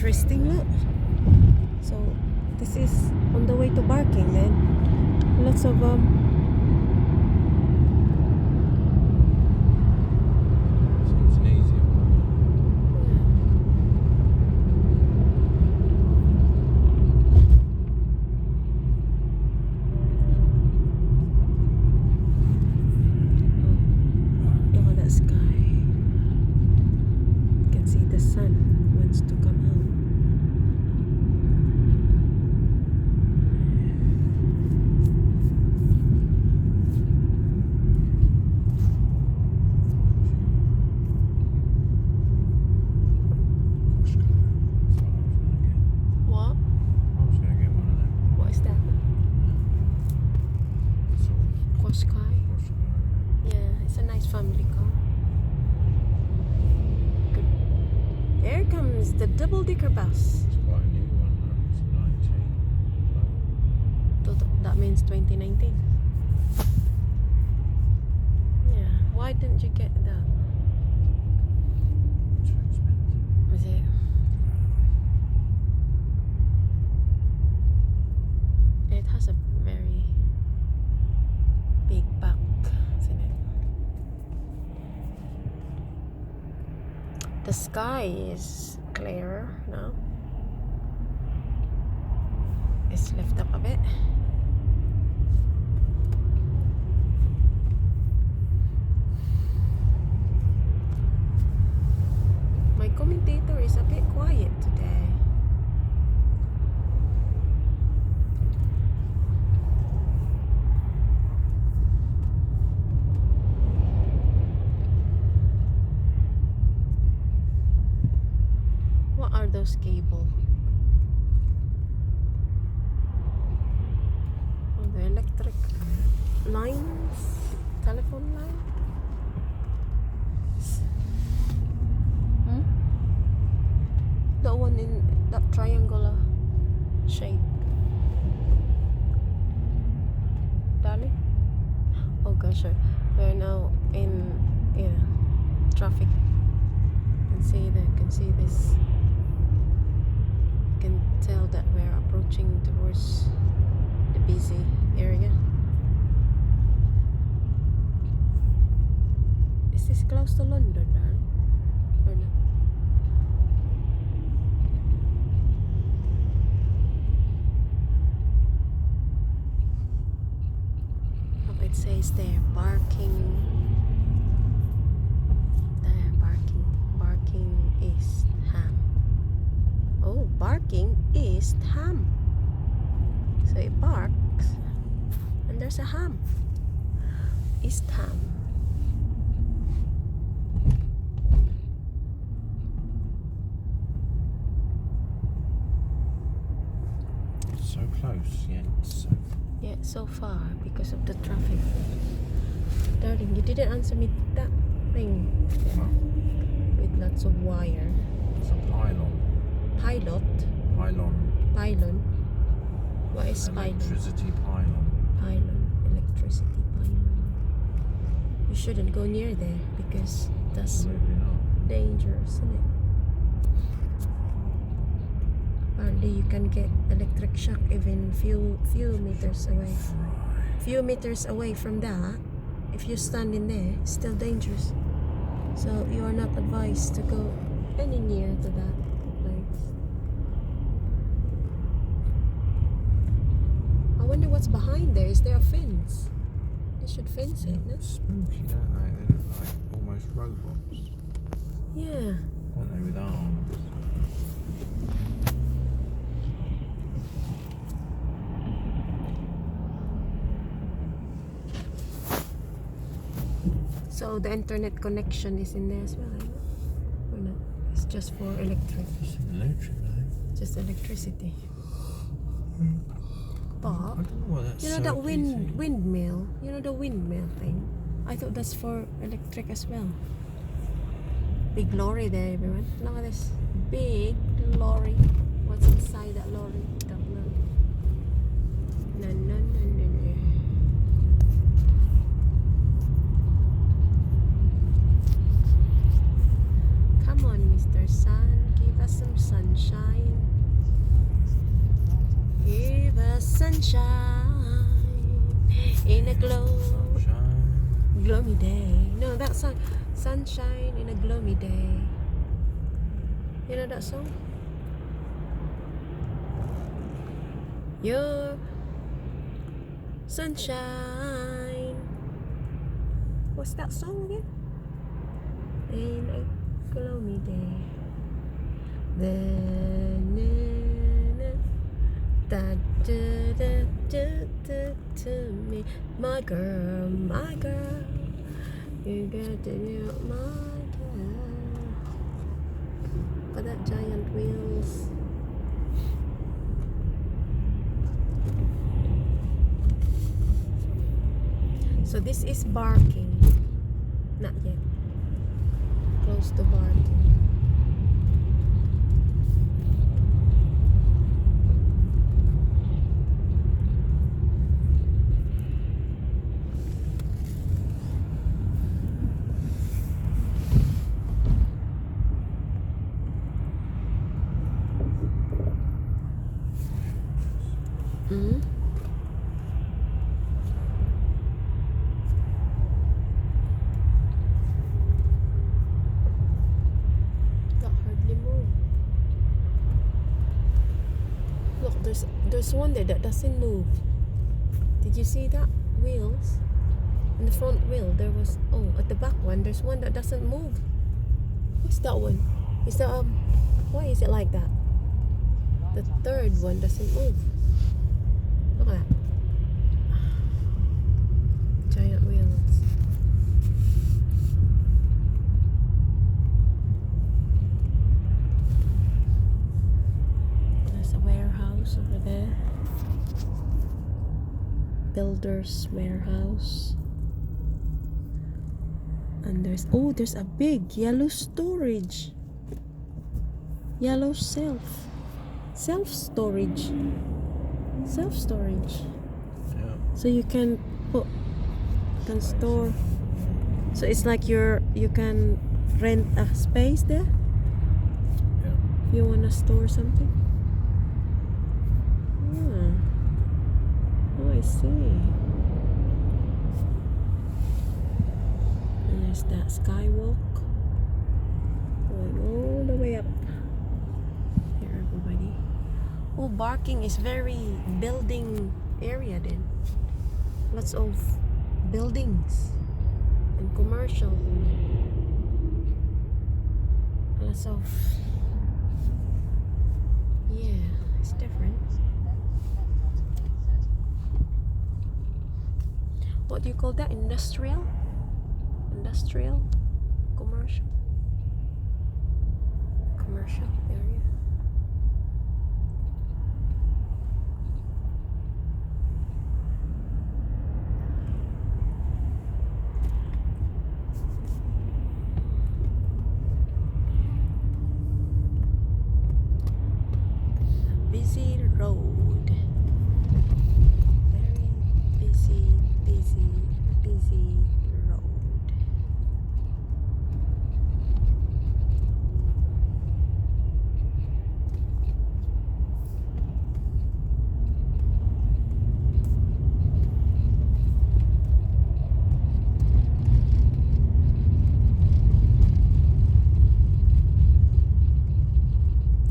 interesting, look. So this is on the way to Barking, man. Lots of So it's an easier one. look at that sky. You can see the sun wants to come out. What? I was going to get one of them. What is that? Sort of Qashqai? Qashqai. Yeah, it's a nice family car. Good. There comes the double-decker bus. It's quite a new one. It's 19. That means 2019. Yeah. Why didn't you get that? Too expensive. Was it? It has a very big back, isn't it? The sky is clearer now. It's lifted up a bit. My commentator is a bit quiet today. What are those cables? Oh, the electric lines, telephone line. Hmm? The one in that triangular shape. Darling? Oh gosh, we're now in traffic. Can see this. You can tell that we're approaching towards the busy area. Is this close to London, darling? Or not? Oh, it says there, Barking. There, Barking East Ham. Oh, Barking East Ham. So it barks, and there's a ham. East Ham. So close, yet so Yeah, so far because of the traffic. Darling, you didn't answer me that thing far. with lots of wire. It's a pylon. Pylon. What is pylon? Electricity pylon. Electricity pylon. You shouldn't go near there because that's Absolutely not. dangerous, isn't it? Apparently you can get electric shock even few meters away. Few meters away from that, if you stand in there, it's still dangerous. So you are not advised to go any near to that place. I wonder what's behind there. Is there a fence? They should fence it, no? Spooky, don't they? They look like almost robots. Yeah. Aren't they, with arms? So the internet connection is in there as well, I know? Or not? It's just for electric. It's electric, though. Just electricity. But I don't know what that's you know that windmill? You know the windmill thing? I thought that's for electric as well. Big lorry there, everyone. Look at this. Big lorry. What's inside that lorry? Don't know. No. Come on, Mr. Sun. Give us some sunshine. sunshine. Give us sunshine in a gloomy day. No, that song, sunshine in a gloomy day. You know that song? Your sunshine. What's that song again? In a gloomy day. Da da da da da to me, my girl, you got to know my girl. But that giant wheels. So this is barking. Not yet. Close to barking. Mm-hmm. That hardly move. Look, there's one there that doesn't move. Did you see that? Wheels. In the front wheel there was, oh, at the back one there's one that doesn't move. What's that one? Is that why is it like that? The third one doesn't move. Look at that. Giant wheels. There's a warehouse over there. Builder's warehouse. And there's a big yellow storage. Yellow self-storage. Self-storage. Yeah. So you can store. So it's like you can rent a space there Yeah. if you wanna store something. Oh, I see. And there's that skywalk going all the way up. Here, everybody. Oh, barking is very building area then. Lots of buildings and commercial. Lots of, yeah, it's different. What do you call that? Industrial? Industrial? Commercial? Commercial area. Busy road. Very busy.